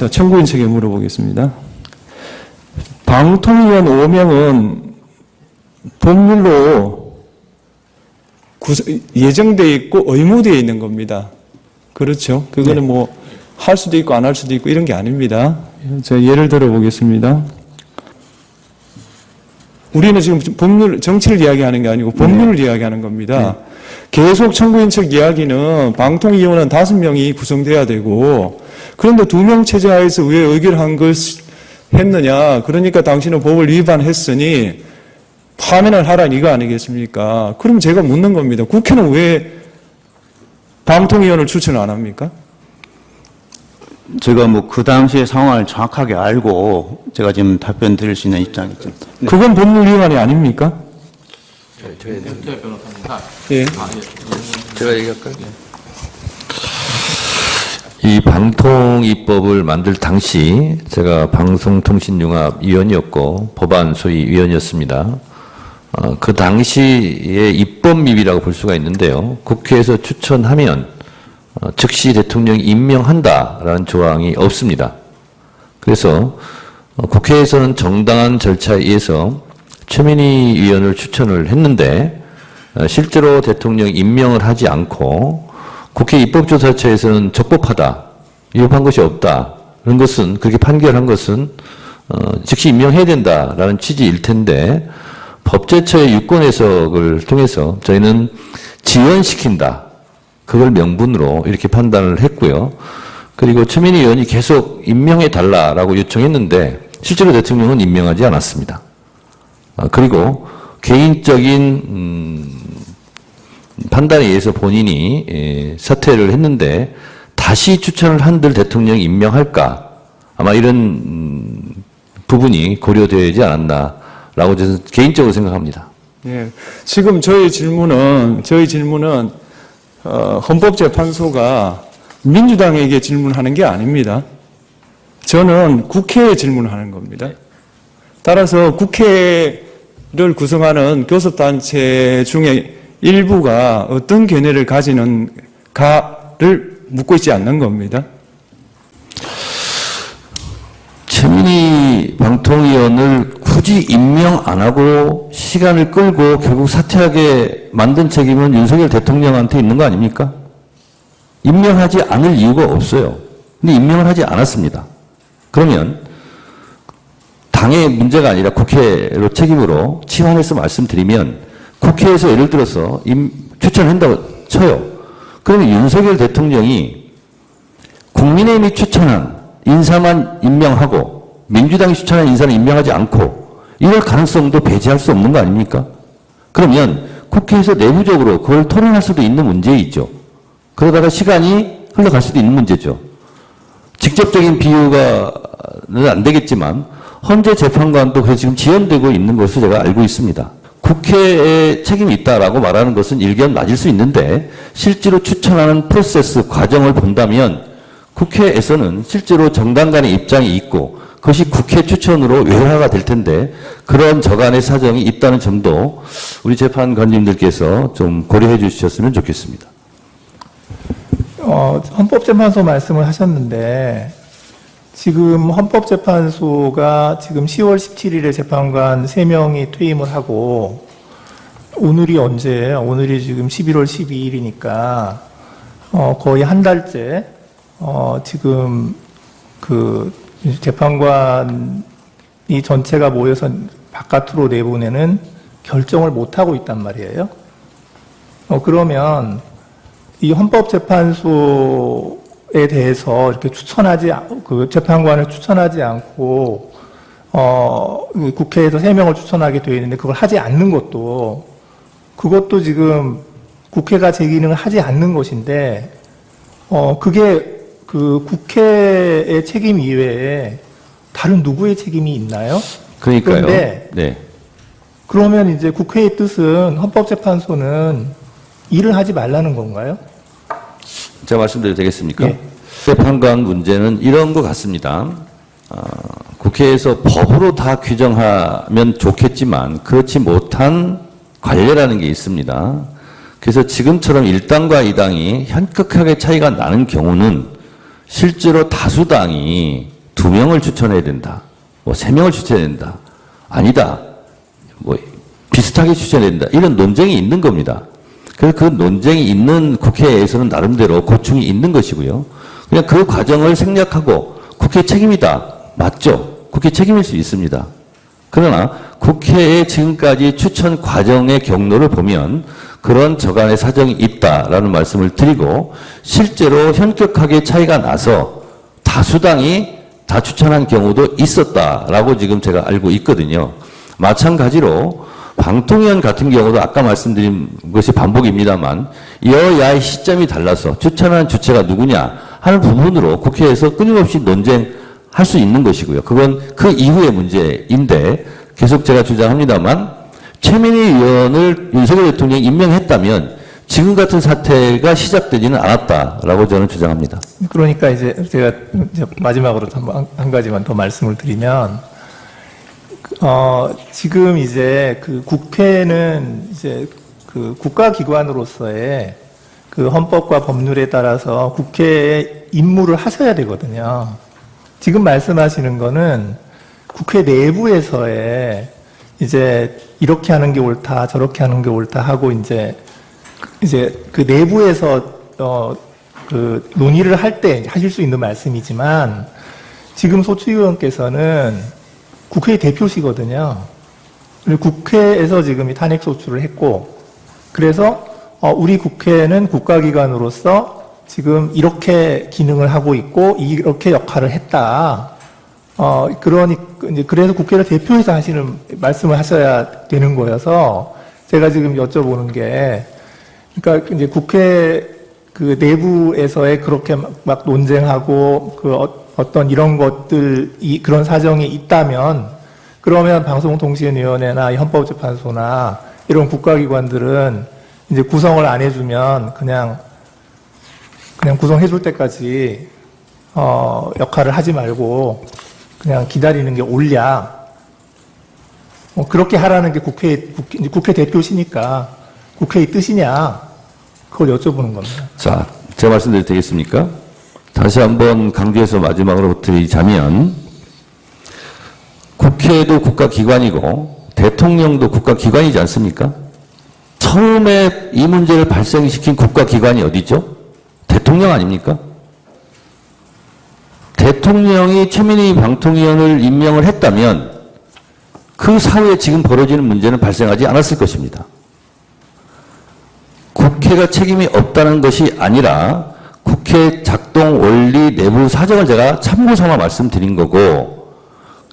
자, 청구인 측에 물어보겠습니다. 방통위원 5명은 법률로 예정되어 있고 의무되어 있는 겁니다. 그렇죠? 그거는 뭐 할 수도 있고 안 할 수도 있고 이런 게 아닙니다. 제가 예를 들어 보겠습니다. 우리는 지금 법률, 정치를 이야기하는 게 아니고 법률을 이야기하는 겁니다. 계속 청구인 측 이야기는 방통위원은 5명이 구성돼야 되고, 그런데 2명 체제하에서 왜 의결한 걸 했느냐. 그러니까 당신은 법을 위반했으니 파면을 하라는 이거 아니겠습니까? 그럼 제가 묻는 겁니다. 국회는 왜 방통위원을 추천 안 합니까? 제가 뭐 그 당시의 상황을 정확하게 알고 제가 지금 답변 드릴 수 있는 입장이죠. 네. 그건 법률 위반이 아닙니까? 예. 제가 얘기할까요? 이 방통위법을 만들 당시 제가 방송통신융합위원이었고 법안 소위 위원이었습니다. 그 당시의 입법미비라고 볼 수가 있는데요. 국회에서 추천하면 즉시 대통령이 임명한다라는 조항이 없습니다. 그래서 국회에서는 정당한 절차에 의해서 최민희 위원을 추천을 했는데 실제로 대통령이 임명을 하지 않고 국회 입법조사처에서는 적법하다, 위법한 것이 없다, 그런 것은 그렇게 판결한 것은 즉시 임명해야 된다라는 취지일 텐데 법제처의 유권 해석을 통해서 저희는 지연시킨다, 그걸 명분으로 이렇게 판단을 했고요. 그리고 최민희 의원이 계속 임명해달라라고 요청했는데 실제로 대통령은 임명하지 않았습니다. 그리고 개인적인 판단에 의해서 본인이 사퇴를 했는데 다시 추천을 한들 대통령이 임명할까? 아마 이런 부분이 고려되지 않았나라고 저는 개인적으로 생각합니다. 예. 지금 저희 질문은 헌법재판소가 민주당에게 질문하는 게 아닙니다. 저는 국회에 질문하는 겁니다. 따라서 국회를 구성하는 교섭단체 중에 일부가 어떤 견해를 가지는가를 묻고 있지 않는 겁니다. 최민희 방통위원을 굳이 임명 안 하고 시간을 끌고 결국 사퇴하게 만든 책임은 윤석열 대통령한테 있는 거 아닙니까? 임명하지 않을 이유가 없어요. 근데 임명을 하지 않았습니다. 그러면 당의 문제가 아니라 국회로 책임으로 치환해서 말씀드리면 국회에서 예를 들어서 추천한다고 쳐요. 그러면 윤석열 대통령이 국민의힘이 추천한 인사만 임명하고 민주당이 추천한 인사는 임명하지 않고 이럴 가능성도 배제할 수 없는 거 아닙니까? 그러면 국회에서 내부적으로 그걸 토론할 수도 있는 문제이죠. 그러다가 시간이 흘러갈 수도 있는 문제죠. 직접적인 비유가는 안 되겠지만 헌재 재판관도 그래서 지금 지연되고 있는 것으로 제가 알고 있습니다. 국회에 책임이 있다라고 말하는 것은 일견 맞을 수 있는데 실제로 추천하는 프로세스 과정을 본다면 국회에서는 실제로 정당 간의 입장이 있고 그것이 국회 추천으로 외화가 될 텐데 그런 저간의 사정이 있다는 점도 우리 재판관님들께서 좀 고려해 주셨으면 좋겠습니다. 헌법재판소 말씀을 하셨는데 지금 헌법재판소가 지금 10월 17일에 재판관 3명이 퇴임을 하고 오늘이 언제예요? 오늘이 지금 11월 12일이니까 거의 한 달째 지금 그 재판관이 전체가 모여서 바깥으로 내보내는 결정을 못하고 있단 말이에요. 그러면 이 헌법재판소에 대해서 이렇게 그 재판관을 추천하지 않고 국회에서 3명을 추천하게 되어 있는데 그걸 하지 않는 그것도 지금 국회가 제 기능을 하지 않는 것인데 그게 그 국회의 책임 이외에 다른 누구의 책임이 있나요? 그러니까요. 그런데 네. 그러면 이제 국회의 뜻은 헌법재판소는 일을 하지 말라는 건가요? 제가 말씀드려도 되겠습니까? 네. 재판관 문제는 이런 것 같습니다. 국회에서 법으로 다 규정하면 좋겠지만 그렇지 못한 관례라는 게 있습니다. 그래서 지금처럼 1당과 2당이 현격하게 차이가 나는 경우는 실제로 다수당이 2명을 추천해야 된다. 뭐 3명을 추천해야 된다. 아니다. 뭐 비슷하게 추천해야 된다. 이런 논쟁이 있는 겁니다. 그래서 그 논쟁이 있는 국회에서는 나름대로 고충이 있는 것이고요. 그냥 그 과정을 생략하고 국회 책임이다. 맞죠? 국회 책임일 수 있습니다. 그러나 국회의 지금까지 추천 과정의 경로를 보면 그런 저간의 사정이 있다라는 말씀을 드리고 실제로 현격하게 차이가 나서 다수당이 다 추천한 경우도 있었다라고 지금 제가 알고 있거든요. 마찬가지로 방통위원 같은 경우도 아까 말씀드린 것이 반복입니다만 여야의 시점이 달라서 추천한 주체가 누구냐 하는 부분으로 국회에서 끊임없이 논쟁할 수 있는 것이고요. 그건 그 이후의 문제인데 계속 제가 주장합니다만 최민희 의원을 윤석열 대통령이 임명했다면 지금 같은 사태가 시작되지는 않았다라고 저는 주장합니다. 그러니까 이제 제가 이제 마지막으로 한 가지만 더 말씀을 드리면, 지금 이제 그 국회는 이제 그 국가기관으로서의 그 헌법과 법률에 따라서 국회의 임무를 하셔야 되거든요. 지금 말씀하시는 거는 국회 내부에서의 이제 이렇게 하는 게 옳다, 저렇게 하는 게 옳다 하고 이제 그 내부에서 그 논의를 할 때 하실 수 있는 말씀이지만 지금 소추위원께서는 국회의 대표시거든요. 국회에서 지금 이 탄핵 소추를 했고 그래서 우리 국회는 국가기관으로서 지금 이렇게 기능을 하고 있고 이렇게 역할을 했다. 그래서 국회를 대표해서 하시는 말씀을 하셔야 되는 거여서 제가 지금 여쭤보는 게, 그러니까 이제 국회 그 내부에서의 그렇게 막 논쟁하고 그 어떤 이런 것들이 그런 사정이 있다면, 그러면 방송통신위원회나 헌법재판소나 이런 국가기관들은 이제 구성을 안 해주면 그냥 구성해줄 때까지 역할을 하지 말고 그냥 기다리는 게 옳냐. 그렇게 하라는 게 국회 대표시니까 국회의 뜻이냐. 그걸 여쭤보는 겁니다. 자, 제 말씀드려도 되겠습니까? 다시 한번 강조해서 마지막으로 드리자면 국회도 국가기관이고 대통령도 국가기관이지 않습니까? 처음에 이 문제를 발생시킨 국가기관이 어디죠? 대통령 아닙니까? 대통령이 최민희 방통위원을 임명을 했다면 그 사후에 지금 벌어지는 문제는 발생하지 않았을 것입니다. 국회가 책임이 없다는 것이 아니라 국회 작동 원리 내부 사정을 제가 참고 삼아 말씀드린 거고,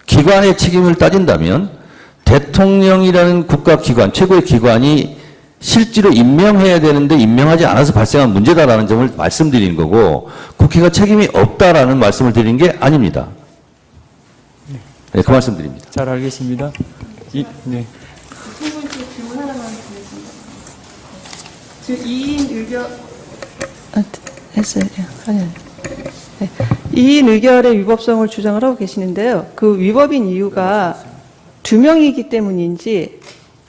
기관의 책임을 따진다면 대통령이라는 국가기관, 최고의 기관이 실제로 임명해야 되는데 임명하지 않아서 발생한 문제다라는 점을 말씀드린 거고, 국회가 책임이 없다라는 말씀을 드린 게 아닙니다. 네, 그 말씀 드립니다. 잘 알겠습니다. 네. 질문 하나만 드리겠습니다. 지금 2인 의결 했어요. 아니. 네. 2인 의결의 위법성을 주장을 하고 계시는데요. 그 위법인 이유가 2명이기 때문인지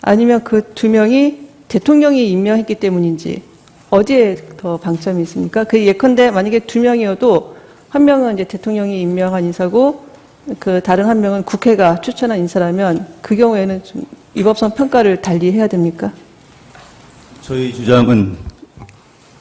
아니면 그 2명이 대통령이 임명했기 때문인지 어디에 더 방점이 있습니까? 그 예컨대 만약에 2명이어도 한 명은 이제 대통령이 임명한 인사고 그 다른 한 명은 국회가 추천한 인사라면 그 경우에는 좀 위법성 평가를 달리 해야 됩니까? 저희 주장은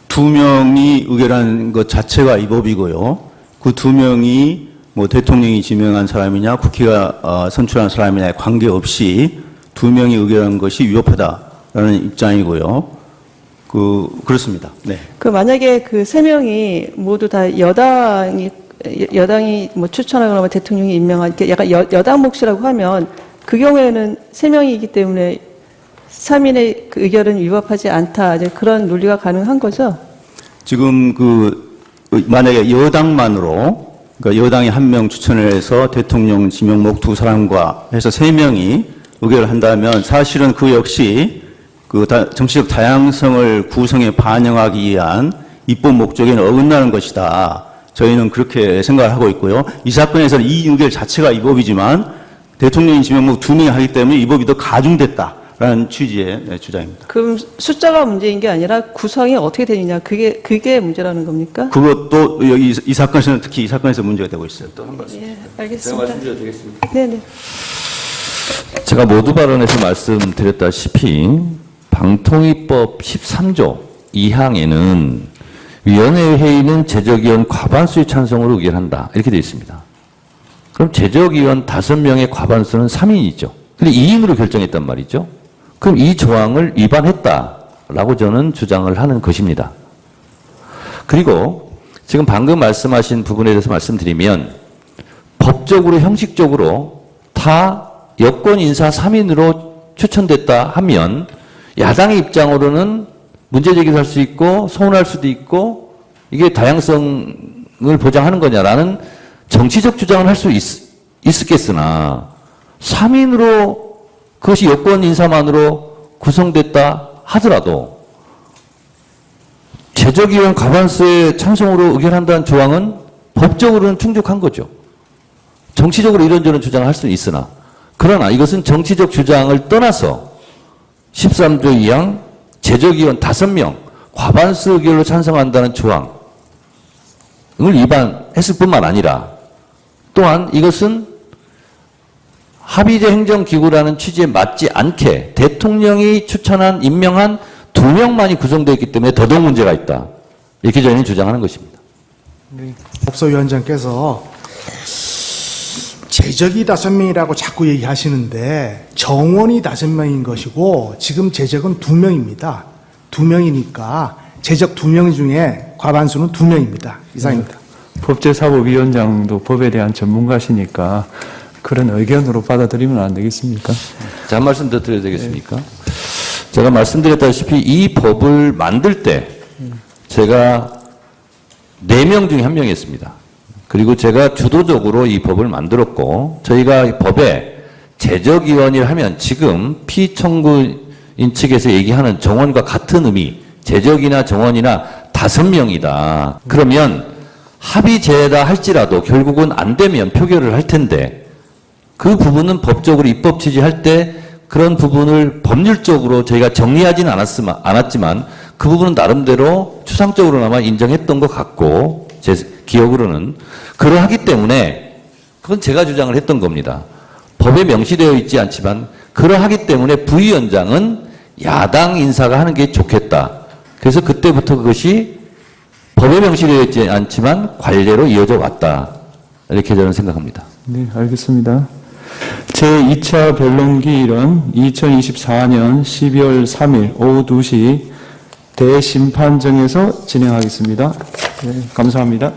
2명이 의결한 것 자체가 위법이고요. 그 2명이 뭐 대통령이 지명한 사람이냐 국회가 선출한 사람이냐에 관계없이 2명이 의결한 것이 위법하다라는 입장이고요. 그렇습니다. 네. 그 만약에 그 3명이 모두 다 여당이 뭐 추천하거나 대통령이 임명한 약간 여당 몫이라고 하면 그 경우에는 3명이기 때문에 3인의 그 의결은 위법하지 않다. 이제 그런 논리가 가능한 거죠? 지금 만약에 여당만으로, 그러니까 여당이 1명 추천을 해서 대통령 지명목 2사람과 해서 3명이 의결을 한다면 사실은 그 역시 정치적 다양성을 구성에 반영하기 위한 입법 목적에는 어긋나는 것이다. 저희는 그렇게 생각을 하고 있고요. 이 사건에서는 이 의결 자체가 위법이지만 대통령이 지명목 2명이 하기 때문에 위법이 더 가중됐다. 된다라는 취지의 주장입니다. 그럼 숫자가 문제인 게 아니라 구성이 어떻게 되느냐 그게 문제라는 겁니까? 그것도 여기 이 사건에서는 특히 이 사건에서 문제가 되고 있어요. 또 한 말씀. 예, 알겠습니다. 제가 말씀드려도 되겠습니까? 네네. 제가 모두 발언에서 말씀드렸다시피 방통위법 13조 2항에는 위원회 회의는 제적위원 과반수의 찬성으로 의결한다. 이렇게 되어 있습니다. 그럼 제적위원 5명의 과반수는 3인이죠. 근데 2인으로 결정했단 말이죠. 그럼 이 조항을 위반했다라고 저는 주장을 하는 것입니다. 그리고 지금 방금 말씀하신 부분에 대해서 말씀드리면 법적으로 형식적으로 다 여권 인사 3인으로 추천됐다 하면 야당의 입장으로는 문제 제기를 할 수 있고 서운할 수도 있고 이게 다양성을 보장하는 거냐라는 정치적 주장을 할 수 있었겠으나 3인으로 그것이 여권 인사만으로 구성됐다 하더라도 제적위원 과반수의 찬성으로 의결한다는 조항은 법적으로는 충족한 거죠. 정치적으로 이런저런 주장을 할 수는 있으나 그러나 이것은 정치적 주장을 떠나서 13조 2항 제적위원 5명 과반수 의결로 찬성한다는 조항을 위반했을 뿐만 아니라 또한 이것은 합의제 행정기구라는 취지에 맞지 않게 대통령이 추천한 임명한 2명만이 구성되어 있기 때문에 더더욱 문제가 있다. 이렇게 저희는 주장하는 것입니다. 법사위원장께서 제적이 5명이라고 자꾸 얘기하시는데 정원이 5명인 것이고 지금 제적은 2명입니다. 2명이니까 제적 2명 중에 과반수는 2명입니다. 이상입니다. 법제사법위원장도 법에 대한 전문가시니까 그런 의견으로 받아들이면 안 되겠습니까? 자, 한 말씀 더 드려도 되겠습니까? 제가 말씀드렸다시피 이 법을 만들 때 제가 4명 중에 1명이었습니다. 그리고 제가 주도적으로 이 법을 만들었고 저희가 이 법에 제적위원이라 하면 지금 피청구인 측에서 얘기하는 정원과 같은 의미 제적이나 정원이나 5명이다. 그러면 합의제다 할지라도 결국은 안 되면 표결을 할 텐데 그 부분은 법적으로 입법 취지할 때 그런 부분을 법률적으로 저희가 정리하지는 않았지만 그 부분은 나름대로 추상적으로나마 인정했던 것 같고 제 기억으로는 그러하기 때문에 그건 제가 주장을 했던 겁니다. 법에 명시되어 있지 않지만 그러하기 때문에 부위원장은 야당 인사가 하는 게 좋겠다. 그래서 그때부터 그것이 법에 명시되어 있지 않지만 관례로 이어져 왔다. 이렇게 저는 생각합니다. 네, 알겠습니다. 제2차 변론기일은 2024년 12월 3일 오후 2시 대심판정에서 진행하겠습니다. 네, 감사합니다.